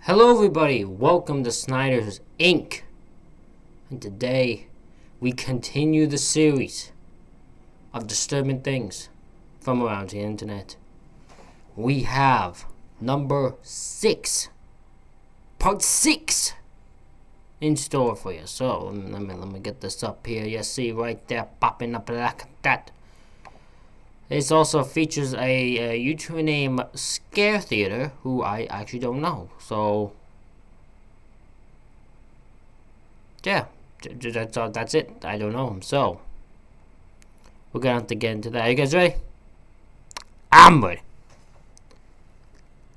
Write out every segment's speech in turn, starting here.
Hello everybody, welcome to Snyder's Inc. And today we continue the series of disturbing things from around the internet. We have number 6, part 6 in store for you. So let me get this up here. You see right there popping up like that. This also features a YouTuber named Scare Theater, who I actually don't know. So, yeah, that's it. I don't know him. So, we're going to have to get into that. Are you guys ready? I'm ready.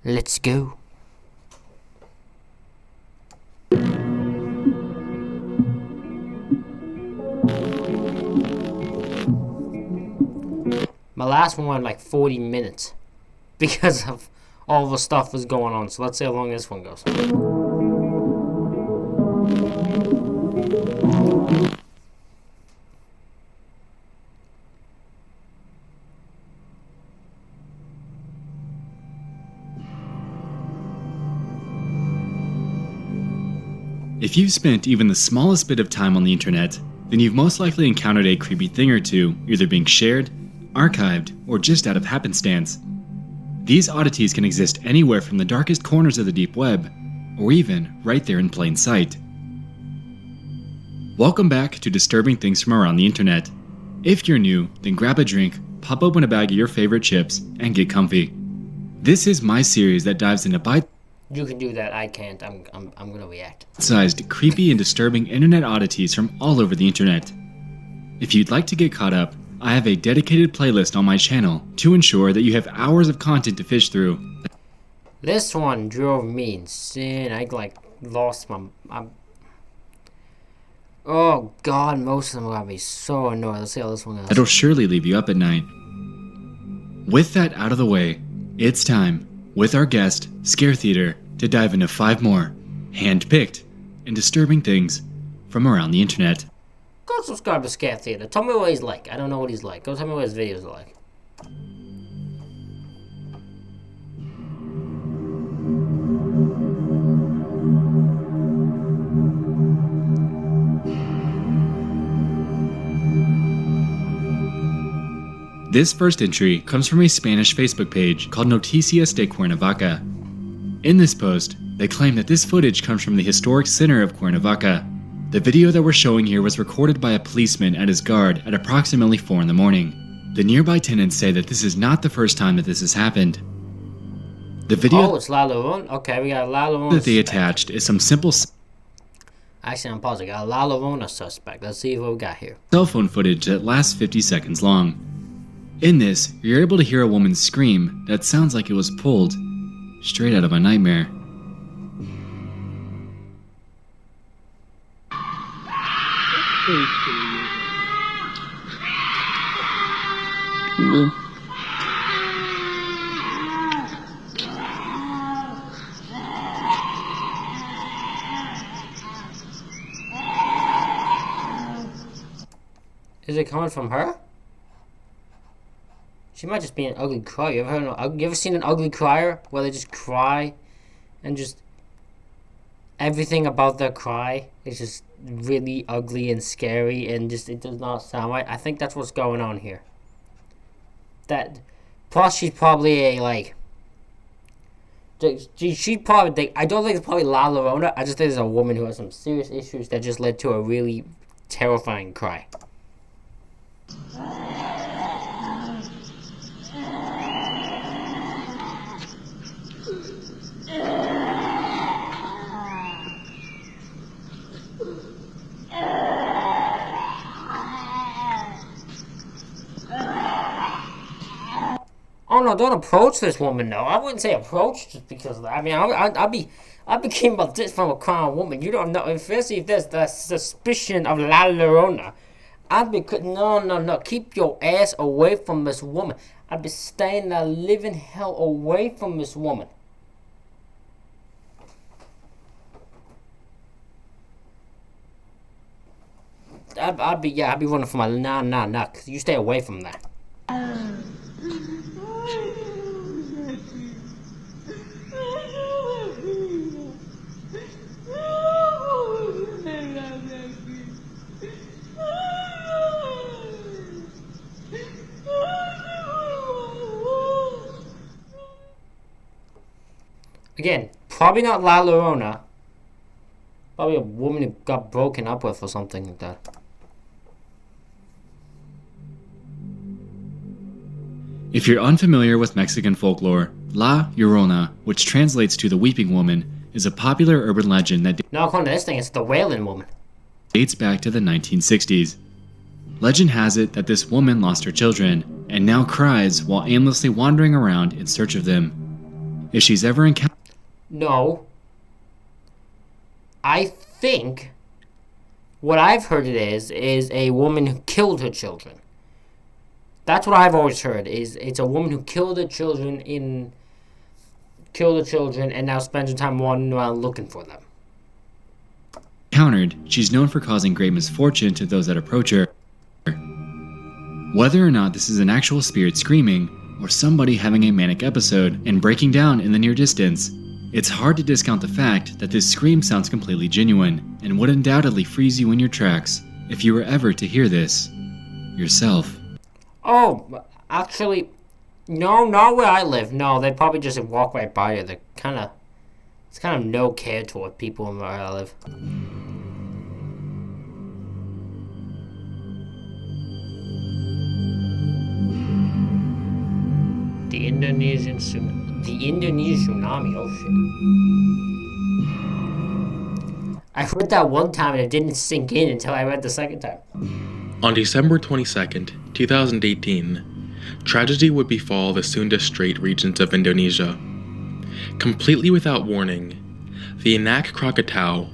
Let's go. My last one went like 40 minutes because of all the stuff that's going on. So let's see how long this one goes. If you've spent even the smallest bit of time on the internet, then you've most likely encountered a creepy thing or two, either being shared, archived, or just out of happenstance. These oddities can exist anywhere from the darkest corners of the deep web, or even right there in plain sight. Welcome back to Disturbing Things from Around the Internet. If you're new, then grab a drink, pop open a bag of your favorite chips, and get comfy. This is my series that dives into You can do that. I can't. I'm gonna react. bite-sized, creepy, and disturbing internet oddities from all over the internet. If you'd like to get caught up, I have a dedicated playlist on my channel to ensure that you have hours of content to fish through. This one drove me insane. I lost my. Oh God, most of them are gonna be so annoying. Let's see how this one goes. That'll surely leave you up at night. With that out of the way, it's time, with our guest, Scare Theater, to dive into 5 more, hand-picked, and disturbing things from around the internet. Go subscribe to Scare Theater. Tell me what he's like. I don't know what he's like. Go tell me what his videos are like. This first entry comes from a Spanish Facebook page called Noticias de Cuernavaca. In this post, they claim that this footage comes from the historic center of Cuernavaca. The video that we're showing here was recorded by a policeman at his guard at approximately 4 in the morning. The nearby tenants say that this is not the first time that this has happened. The video Oh, it's La Llorona. Okay, we got a La Llorona that they suspect. attached is some simple Actually, I'm pausing. Got a La Llorona suspect. Let's see what we got here. cell phone footage that lasts 50 seconds long. In this, you're able to hear a woman scream that sounds like it was pulled straight out of a nightmare. Is it coming from her? She might just be an ugly crier. You ever seen an ugly crier where they just cry and just everything about their cry is just really ugly and scary and just it does not sound right? I think that's what's going on here. That plus she's probably she probably I don't think it's probably La Llorona. I just think there's a woman who has some serious issues that just led to a really terrifying cry. Oh no! Don't approach this woman. No, I wouldn't say approach just because of that. I mean, I'd be kidding about this from a crying woman. You don't know, especially if there's the suspicion of La Llorona. I'd be no. Keep your ass away from this woman. I'd be staying the living hell away from this woman. I'd be running for my nah. Cause you stay away from that. Again, probably not La Llorona. Probably a woman who got broken up with or something like that. If you're unfamiliar with Mexican folklore, La Llorona, which translates to the Weeping Woman, is a popular urban legend that Now, according to this thing, it's the Wailing Woman. dates back to the 1960s. Legend has it that this woman lost her children and now cries while aimlessly wandering around in search of them. If she's ever encountered No. I think what I've heard it is a woman who killed her children. That's what I've always heard. Is it's a woman who killed her children and now spends her time wandering around looking for them. she's known for causing great misfortune to those that approach her. Whether or not this is an actual spirit screaming or somebody having a manic episode and breaking down in the near distance, it's hard to discount the fact that this scream sounds completely genuine and would undoubtedly freeze you in your tracks if you were ever to hear this yourself. Oh, actually, no, not where I live. No, they probably just walk right by you. It's kind of no care toward people where I live. The Indonesian tsunami. Oh shit! I heard that one time and it didn't sink in until I read the second time. On December 22nd, 2018, tragedy would befall the Sunda Strait regions of Indonesia. Completely without warning, the Anak Krakatau,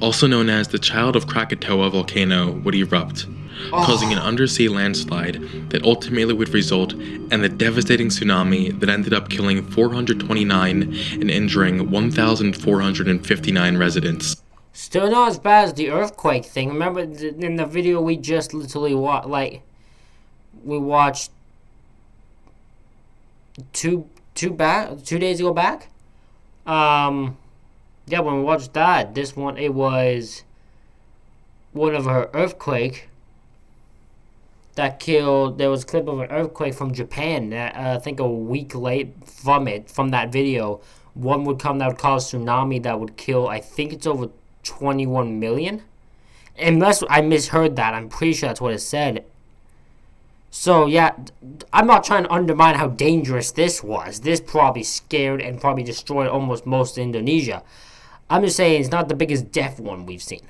also known as the Child of Krakatoa volcano, would erupt, causing an undersea landslide that ultimately would result in the devastating tsunami that ended up killing 429 and injuring 1,459 residents. Still not as bad as the earthquake thing. Remember in the video we just literally watched, we watched two days ago back? Yeah, when we watched that, this one, it was one of her earthquake that killed. There was a clip of an earthquake from Japan. I think a week late from that video, one would come that would cause tsunami that would kill. I think it's over 21 million. Unless I misheard that, I'm pretty sure that's what it said. So yeah, I'm not trying to undermine how dangerous this was. This probably scared and probably destroyed almost most of Indonesia. I'm just saying it's not the biggest death one we've seen.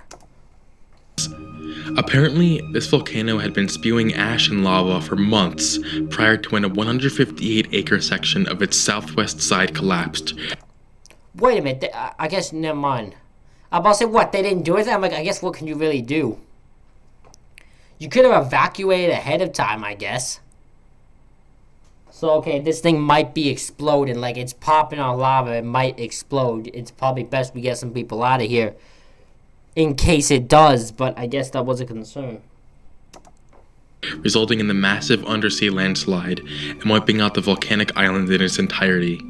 Apparently, this volcano had been spewing ash and lava for months prior to when a 158-acre section of its southwest side collapsed. Wait a minute, I guess, never mind. I'm about to say, what, they didn't do anything? I'm like, I guess what can you really do? You could have evacuated ahead of time, I guess. So, okay, this thing might be exploding. Like, it's popping on lava. It might explode. It's probably best we get some people out of here in case it does, but I guess that was a concern. Resulting in the massive undersea landslide and wiping out the volcanic island in its entirety.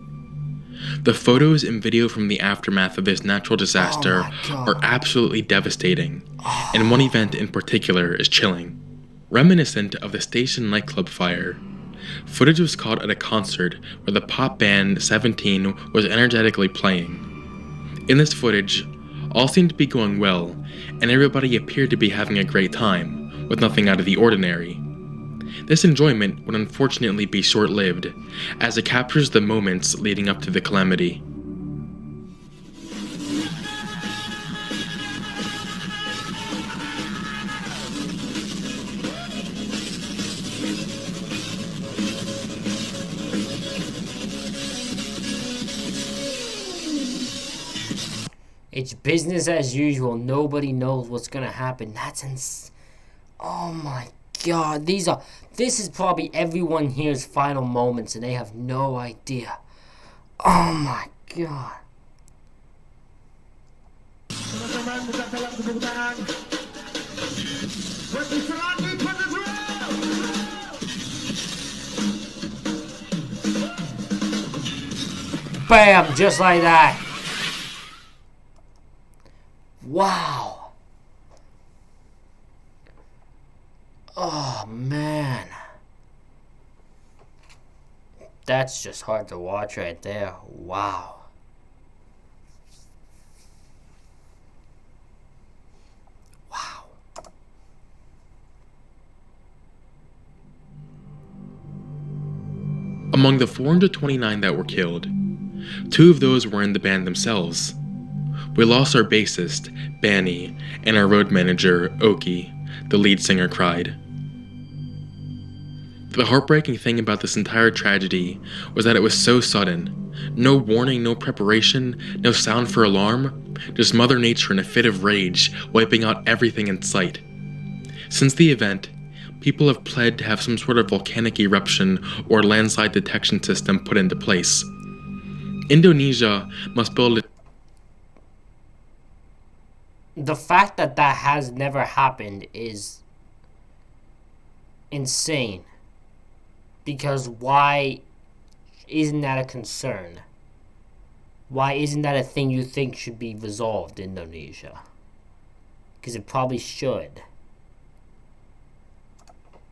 The photos and video from the aftermath of this natural disaster are absolutely devastating, and one event in particular is chilling. Reminiscent of the station nightclub fire, footage was caught at a concert where the pop band 17 was energetically playing. In this footage, all seemed to be going well, and everybody appeared to be having a great time, with nothing out of the ordinary. This enjoyment would unfortunately be short-lived, as it captures the moments leading up to the calamity. It's business as usual. Nobody knows what's gonna happen. Oh my god. This is probably everyone here's final moments and they have no idea. Oh my god. Bam! Just like that. Wow. Oh, man. That's just hard to watch right there. Wow. Among the 429 that were killed, 2 of those were in the band themselves. We lost our bassist, Banny, and our road manager, Oki, the lead singer cried. The heartbreaking thing about this entire tragedy was that it was so sudden. No warning, no preparation, no sound for alarm, just Mother Nature in a fit of rage, wiping out everything in sight. Since the event, people have pled to have some sort of volcanic eruption or landslide detection system put into place. Indonesia must build The fact that that has never happened is insane. Because why isn't that a concern? Why isn't that a thing you think should be resolved in Indonesia? Because it probably should.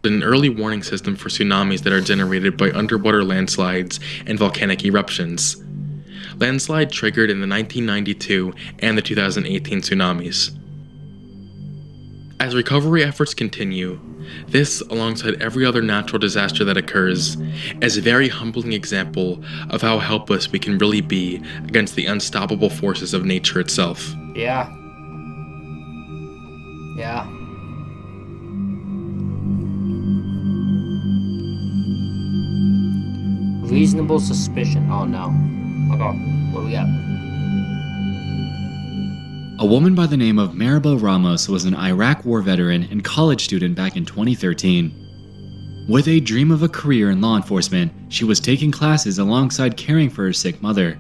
An early warning system for tsunamis that are generated by underwater landslides and volcanic eruptions. Landslide triggered in the 1992 and the 2018 tsunamis. As recovery efforts continue, this, alongside every other natural disaster that occurs, is a very humbling example of how helpless we can really be against the unstoppable forces of nature itself. Yeah. Yeah. Reasonable suspicion. Oh no. Okay, what do we got? A woman by the name of Maribel Ramos was an Iraq war veteran and college student back in 2013. With a dream of a career in law enforcement, she was taking classes alongside caring for her sick mother.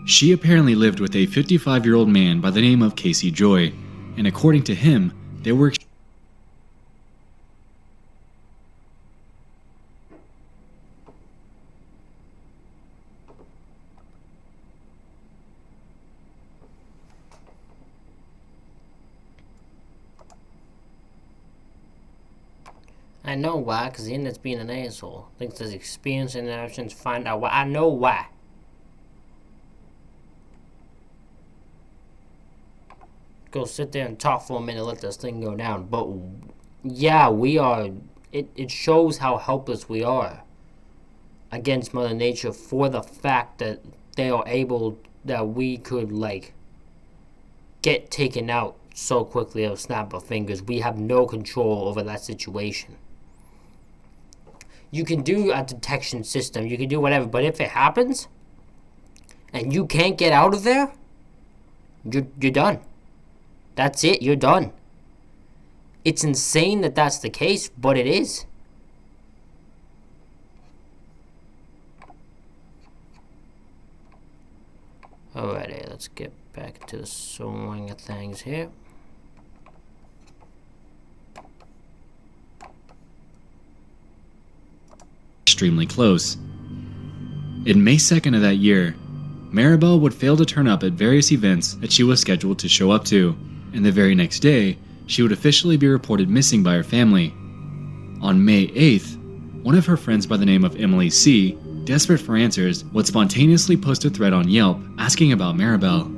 She apparently lived with a 55-year-old man by the name of Casey Joy, and according to him, they were I know why, because the internet's being an asshole. Thinks there's experience and options, find out why. I know why. Go sit there and talk for a minute, let this thing go down. But, yeah, we are... It shows how helpless we are against Mother Nature for the fact that they are able... that we could, like, get taken out so quickly at a snap of fingers. We have no control over that situation. You can do a detection system, you can do whatever, but if it happens and you can't get out of there, you're done. That's it, you're done. It's insane that that's the case, but it is. Alrighty, let's get back to the swing of things here. extremely close. In May 2nd of that year, Maribel would fail to turn up at various events that she was scheduled to show up to, and the very next day, she would officially be reported missing by her family. On May 8th, one of her friends by the name of Emily C., desperate for answers, would spontaneously post a thread on Yelp asking about Maribel.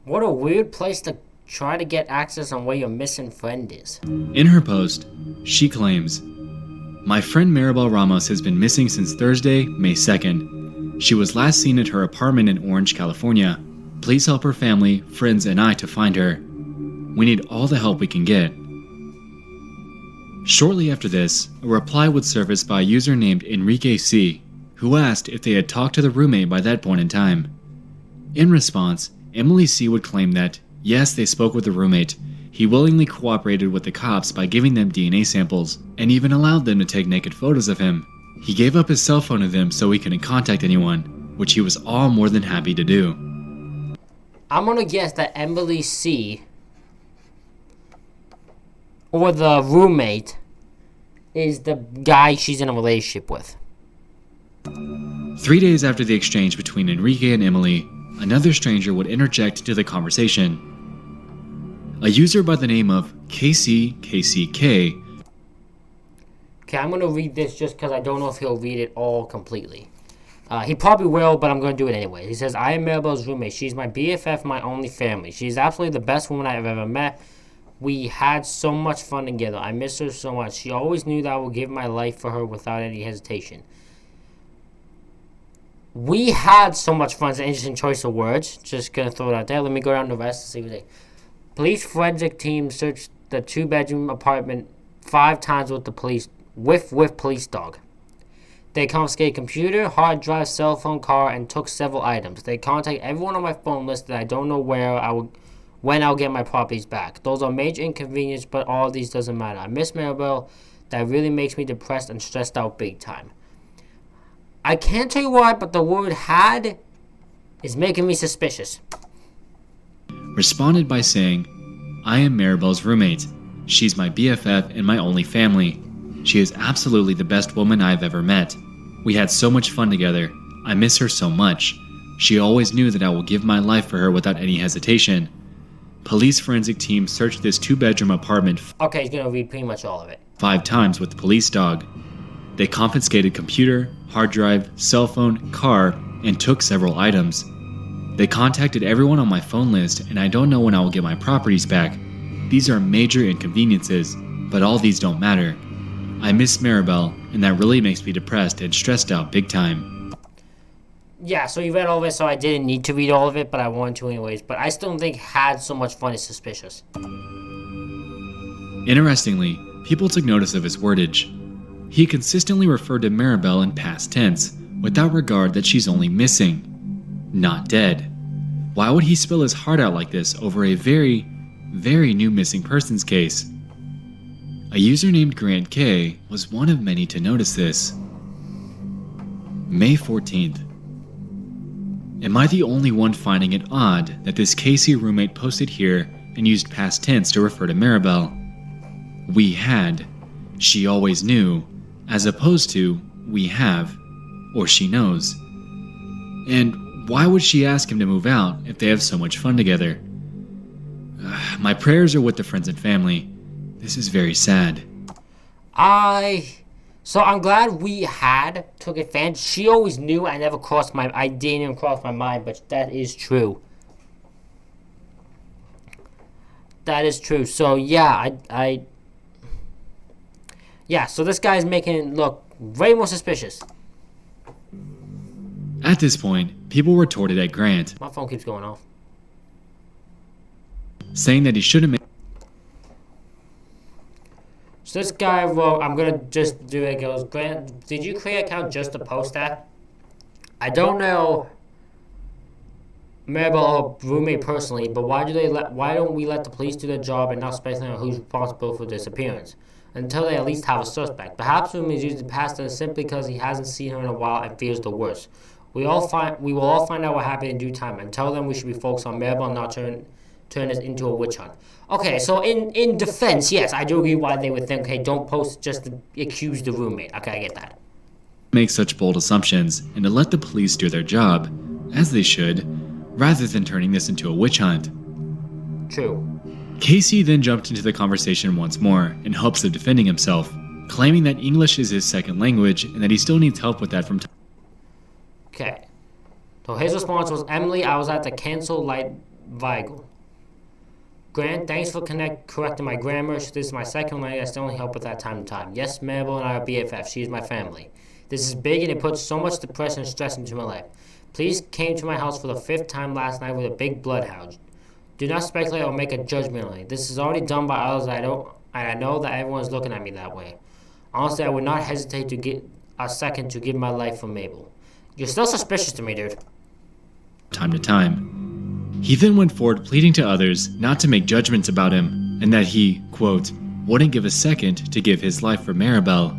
What a weird place to try to get access on where your missing friend is. In her post, she claims, "My friend Maribel Ramos has been missing since Thursday, May 2nd. She was last seen at her apartment in Orange, California. Please help her family, friends, and I to find her. We need all the help we can get." Shortly after this, a reply would surface by a user named Enrique C., who asked if they had talked to the roommate by that point in time. In response, Emily C. would claim that, yes, they spoke with the roommate. He willingly cooperated with the cops by giving them DNA samples, and even allowed them to take naked photos of him. He gave up his cell phone to them so he couldn't contact anyone, which he was all more than happy to do. I'm gonna guess that Emily C. or the roommate is the guy she's in a relationship with. 3 days after the exchange between Enrique and Emily, another stranger would interject into the conversation. A user by the name of KCKCK. Okay, I'm gonna read this just because I don't know if he'll read it all completely. He probably will, but I'm gonna do it anyway. He says, "I am Maribel's roommate. She's my BFF, my only family. She's absolutely the best woman I've ever met. We had so much fun together. I miss her so much. She always knew that I would give my life for her without any hesitation. We had so much fun. It's an interesting choice of words. Just gonna throw it out there. Let me go down the rest and see what they. Police forensic team searched the 2-bedroom apartment 5 times with the police police dog. They confiscated computer, hard drive, cell phone, car, and took several items. They contacted everyone on my phone list that I don't know when I'll get my properties back. Those are major inconvenience, but all of these doesn't matter. I miss Maribel. That really makes me depressed and stressed out big time. I can't tell you why, but the word had is making me suspicious. Responded by saying, I am Maribel's roommate. She's my BFF and my only family. She is absolutely the best woman I've ever met. We had so much fun together. I miss her so much. She always knew that I will give my life for her without any hesitation. Police forensic team searched this 2-bedroom apartment Okay, he's gonna read pretty much all of it. 5 times with the police dog. They confiscated computer, hard drive, cell phone, car, and took several items. They contacted everyone on my phone list, and I don't know when I will get my properties back. These are major inconveniences, but all these don't matter. I miss Maribel, and that really makes me depressed and stressed out big time. Yeah, so you read all of it, so I didn't need to read all of it, but I wanted to anyways. But I still don't think had so much fun is suspicious. Interestingly, people took notice of his wordage. He consistently referred to Maribel in past tense, without regard that she's only missing, not dead. Why would he spill his heart out like this over a very, very new missing persons case? A user named Grant K was one of many to notice this. May 14th. Am I the only one finding it odd that this Casey roommate posted here and used past tense to refer to Maribel? We had, she always knew, as opposed to we have, or she knows. And why would she ask him to move out if they have so much fun together? My prayers are with the friends and family. This is very sad. So I'm glad we took advantage. She always knew. I didn't even cross my mind, but that is true. That is true. So yeah, so this guy's making it look way more suspicious. At this point, people retorted at Grant, My phone keeps going off. saying that he shouldn't make. So this guy wrote, I'm gonna just do it. Goes, Grant, did you create an account just to post that? I don't know Maribel or roommate personally, but why don't we let the police do their job and not speculate on who's responsible for disappearance until they at least have a suspect? Perhaps roommate is using the past tense simply because he hasn't seen her in a while and fears the worst. We will all find out what happened in due time. Until then, we should be focused on Maribel and not turn this into a witch hunt. Okay, so in defense, yes, I do agree why they would think, okay, don't post just to accuse the roommate. Okay, I get that. Make such bold assumptions and to let the police do their job, as they should, rather than turning this into a witch hunt. True. Casey then jumped into the conversation once more in hopes of defending himself, claiming that English is his second language and that he still needs help with that from time. Okay. So his response was, Emily, I was at the cancel light Weigel. Grant, thanks for correcting my grammar. This is my second language. I still only help with that time to time. Yes, Maribel and I are BFF. She is my family. This is big and it puts so much depression and stress into my life. Police came to my house for the 5th time last night with a big bloodhound. Do not speculate or make a judgment on it. This is already done by others. I know that everyone's looking at me that way. Honestly, I would not hesitate to get a second to give my life for Mabel. You're still suspicious to me, dude. Time to time. He then went forward pleading to others not to make judgments about him, and that he, quote, wouldn't give a second to give his life for Maribel.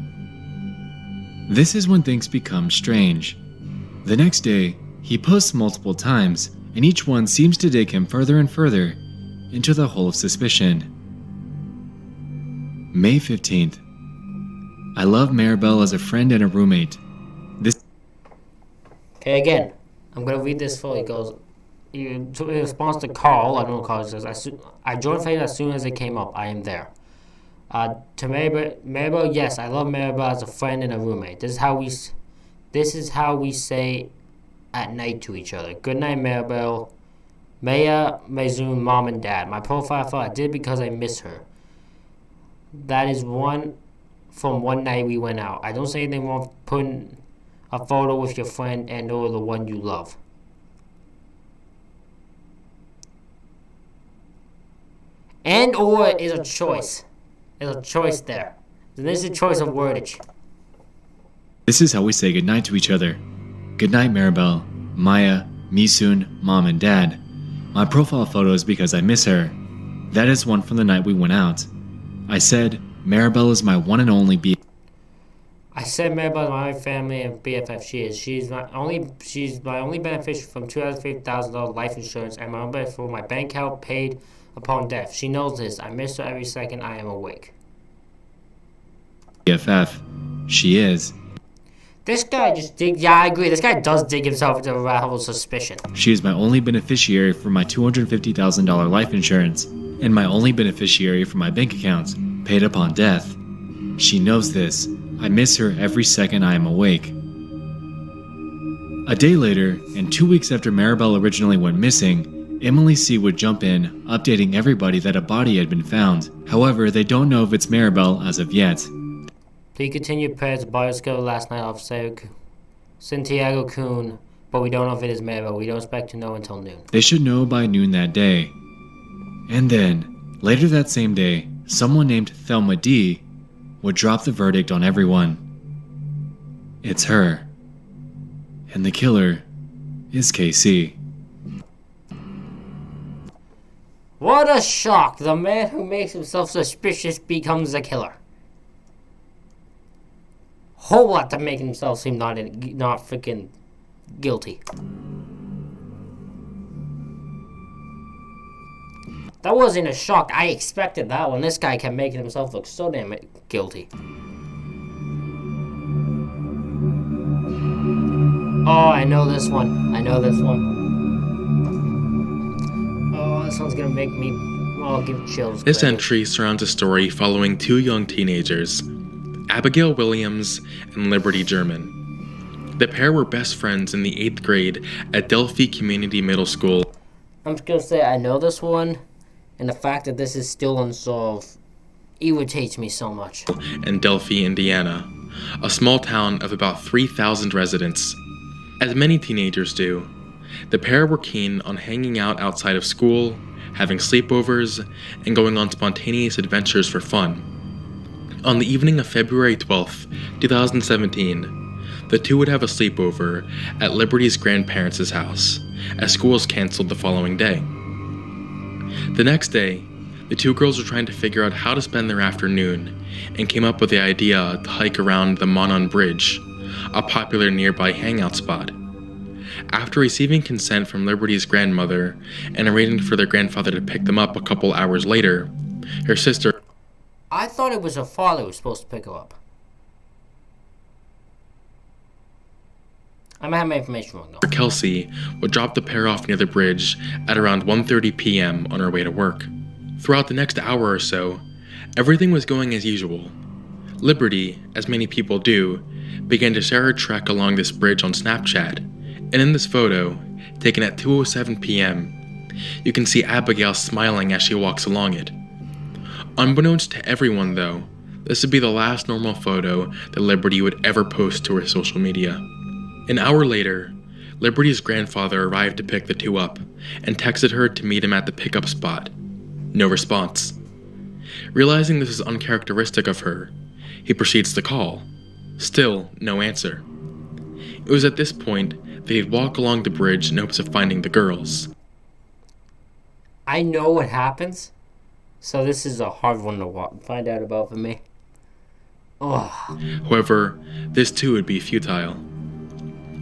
This is when things become strange. The next day, he posts multiple times, and each one seems to dig him further and further into the hole of suspicion. May 15th. I love Maribel as a friend and a roommate. Okay, again, I'm going to read this fully. It goes, in response to Carl, I don't know what Carl says, I joined Facebook as soon as it came up. I am there. To Maribel, yes, I love Maribel as a friend and a roommate. This is how we say at night to each other. Good night, Maribel. Maya, Mayzoon, Mom, and Dad. My profile thought I did because I miss her. That is from one night we went out. I don't say anything wrong putting a photo with your friend and or the one you love. And or is a choice. There's a choice there. There's a choice of wordage. This is how we say goodnight to each other. Goodnight, Maribel, Maya, Misun, Mom, and Dad. My profile photo is because I miss her. That is one from the night we went out. I said, Maribel is my one and only I said Maribel is my family and BFF. She's my only beneficiary from $250,000 life insurance and my own benefit for my bank account paid upon death. She knows this. I miss her every second I am awake. BFF. She is. This guy yeah, I agree. This guy does dig himself into a rabbit hole of suspicion. She is my only beneficiary for my $250,000 life insurance and my only beneficiary for my bank account, paid upon death. She knows this. I miss her every second I am awake. A day later, and 2 weeks after Maribel originally went missing, Emily C. would jump in, updating everybody that a body had been found. However, they don't know if it's Maribel as of yet. He continued prayers to Bioscope last night off Santiago Coon, but we don't know if it is Maribel. We don't expect to know until noon. They should know by noon that day. And then, later that same day, someone named Thelma D. would drop the verdict on everyone. It's her. And the killer is KC. What a shock! The man who makes himself suspicious becomes a killer. Whole lot to make himself seem not freaking guilty. That wasn't a shock. I expected that one. This guy kept making himself look so damn guilty. Oh, I know this one. Oh, this one's gonna make me, give chills. This entry surrounds a story following two young teenagers, Abigail Williams and Liberty German. The pair were best friends in the 8th grade at Delphi Community Middle School. I'm just gonna say I know this one, and the fact that this is still unsolved irritates me so much. In Delphi, Indiana, a small town of about 3,000 residents. As many teenagers do, the pair were keen on hanging out outside of school, having sleepovers, and going on spontaneous adventures for fun. On the evening of February 12th, 2017, the two would have a sleepover at Liberty's grandparents' house, as school was canceled the following day. The next day, the two girls were trying to figure out how to spend their afternoon and came up with the idea to hike around the Monon Bridge, a popular nearby hangout spot. After receiving consent from Liberty's grandmother and arranging for their grandfather to pick them up a couple hours later, her sister... I thought it was her father who was supposed to pick her up. I might have my information wrong though. Kelsey would drop the pair off near the bridge at around 1:30 p.m. on her way to work. Throughout the next hour or so, everything was going as usual. Liberty, as many people do, began to share her trek along this bridge on Snapchat, and in this photo, taken at 2:07 p.m., you can see Abigail smiling as she walks along it. Unbeknownst to everyone though, this would be the last normal photo that Liberty would ever post to her social media. An hour later, Liberty's grandfather arrived to pick the two up and texted her to meet him at the pickup spot. No response. Realizing this is uncharacteristic of her, he proceeds to call. Still, no answer. It was at this point that he'd walk along the bridge in hopes of finding the girls. I know what happens, so this is a hard one to find out about for me. Oh. However, this too would be futile.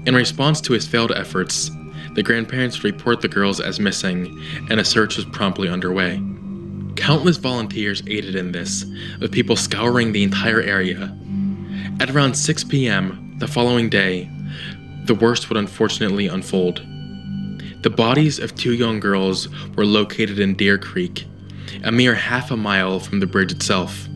In response to his failed efforts, the grandparents report the girls as missing, and a search was promptly underway. Countless volunteers aided in this, with people scouring the entire area. At around 6 p.m. the following day, the worst would unfortunately unfold. The bodies of two young girls were located in Deer Creek, a mere half a mile from the bridge itself.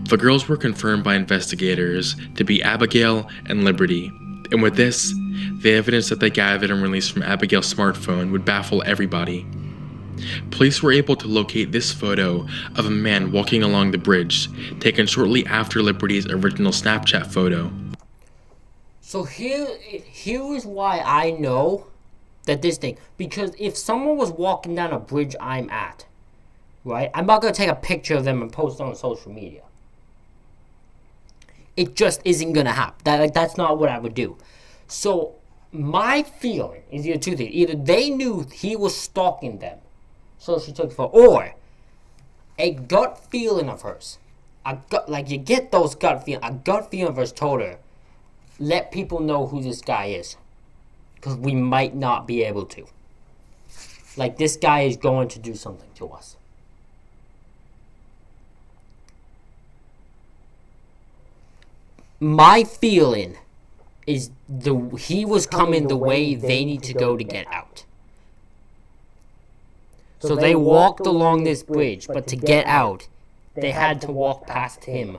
The girls were confirmed by investigators to be Abigail and Liberty, and with this, the evidence that they gathered and released from Abigail's smartphone would baffle everybody. Police were able to locate this photo of a man walking along the bridge, taken shortly after Liberty's original Snapchat photo. So here is why I know that this thing, because if someone was walking down a bridge I'm at, right, I'm not going to take a picture of them and post it on social media. It just isn't going to happen. That's not what I would do. So my feeling is either two things. Either they knew he was stalking them, so she took the photo, or a gut feeling of hers. You get those gut feelings. A gut feeling of hers told her, let people know who this guy is. Because we might not be able to. Like, this guy is going to do something to us. My feeling is he was coming the way they need to go to get out. So they walked along this bridge, but to get out, they had to walk past him.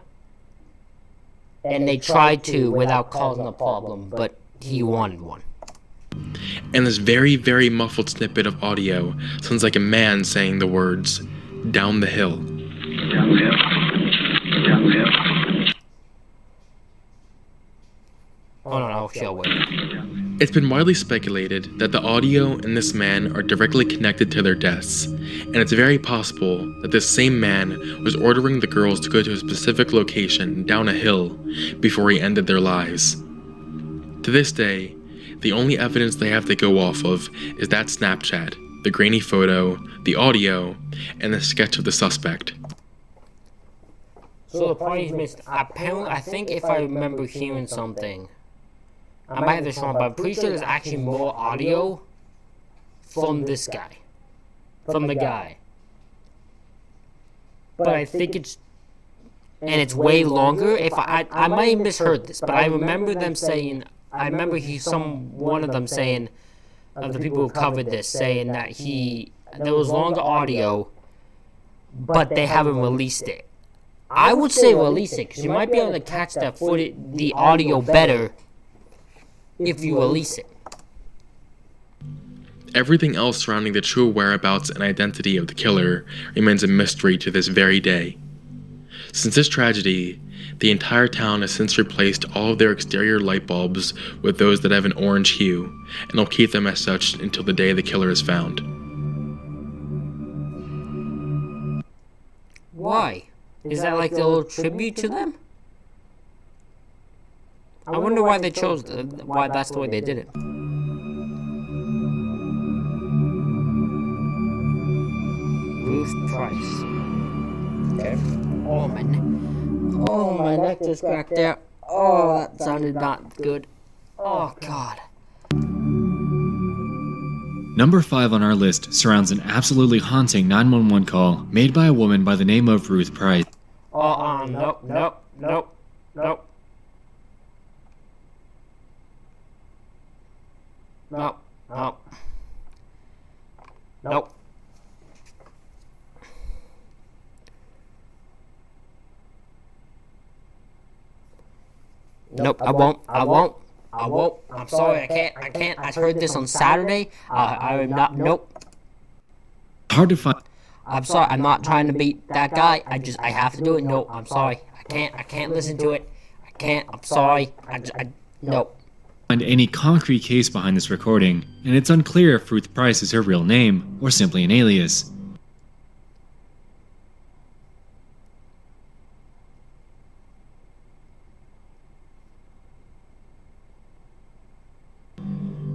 And they tried to without causing a problem, but he wanted one. And this very, very muffled snippet of audio sounds like a man saying the words, "Down the hill." Down the hill. Down the hill. Oh no, she'll wait. It's been widely speculated that the audio and this man are directly connected to their deaths, and it's very possible that this same man was ordering the girls to go to a specific location down a hill before he ended their lives. To this day, the only evidence they have to go off of is that Snapchat, the grainy photo, the audio, and the sketch of the suspect. So the point is missed. Apparently, I think if I remember hearing something, I might have this wrong, but I'm pretty sure there's actually more audio from this guy. From the guy. But I think it's way longer. If I might have misheard this, but I remember them saying, one of them saying, of the people who covered this, saying that there was longer audio, but they haven't released it. I would say release it, because you might be able to catch the audio better if you release it. Everything else surrounding the true whereabouts and identity of the killer remains a mystery to this very day. Since this tragedy, the entire town has since replaced all of their exterior light bulbs with those that have an orange hue, and will keep them as such until the day the killer is found. Why? Is that like a little tribute to them? I wonder why they chose why that's the way they did it. Ruth Price. Okay. Oh, my neck just cracked there. Oh, that sounded not good. Oh, God. Number 5 on our list surrounds an absolutely haunting 911 call made by a woman by the name of Ruth Price. Nope. Nope, I won't. I'm sorry, I can't. I heard this on Saturday. I'm not, nope. Hard to find. I'm sorry, I'm not trying to beat that guy. I have to do it. No, I'm sorry. I can't listen to it. I can't, I'm sorry. Nope. Find any concrete case behind this recording, and it's unclear if Ruth Price is her real name or simply an alias.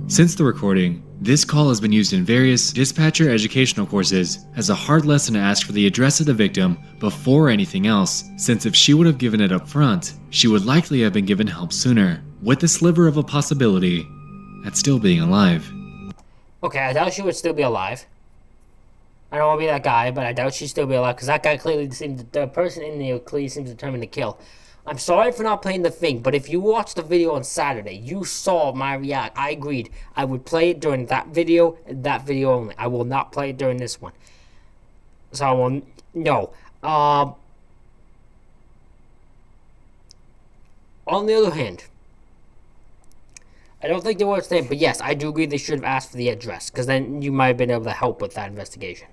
Since the recording, this call has been used in various dispatcher educational courses as a hard lesson to ask for the address of the victim before anything else, since if she would have given it up front, she would likely have been given help sooner, with the sliver of a possibility at still being alive. Okay, I doubt she would still be alive. I don't want to be that guy, but I doubt she'd still be alive, because that guy the person in there clearly seems determined to kill. I'm sorry for not playing the thing, but if you watched the video on Saturday, you saw my react. I agreed. I would play it during that video and that video only. I will not play it during this one. So I will, no. On the other hand, I don't think they were the same, but yes, I do agree they should have asked for the address, because then you might have been able to help with that investigation.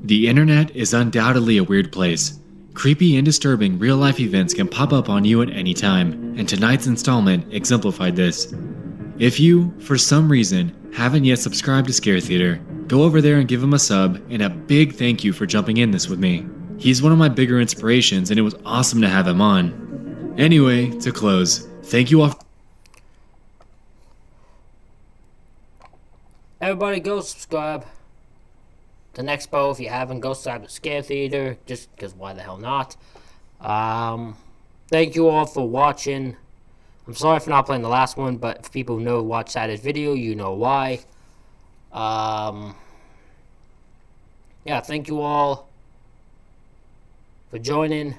The internet is undoubtedly a weird place, Creepy and disturbing real-life events can pop up on you at any time, and tonight's installment exemplified this. If you, for some reason, haven't yet subscribed to Scare Theater, go over there and give him a sub, and a big thank you for jumping in this with me. He's one of my bigger inspirations, and it was awesome to have him on. Anyway, to close, thank you all. Everybody go subscribe to Nexpo if you haven't. Go subscribe to Scare Theater, just because why the hell not. Thank you all for watching. I'm sorry for not playing the last one, but if people who know watch Saturday's video, you know why. Yeah, thank you all for joining,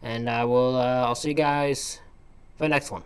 and I'll see you guys for the next one.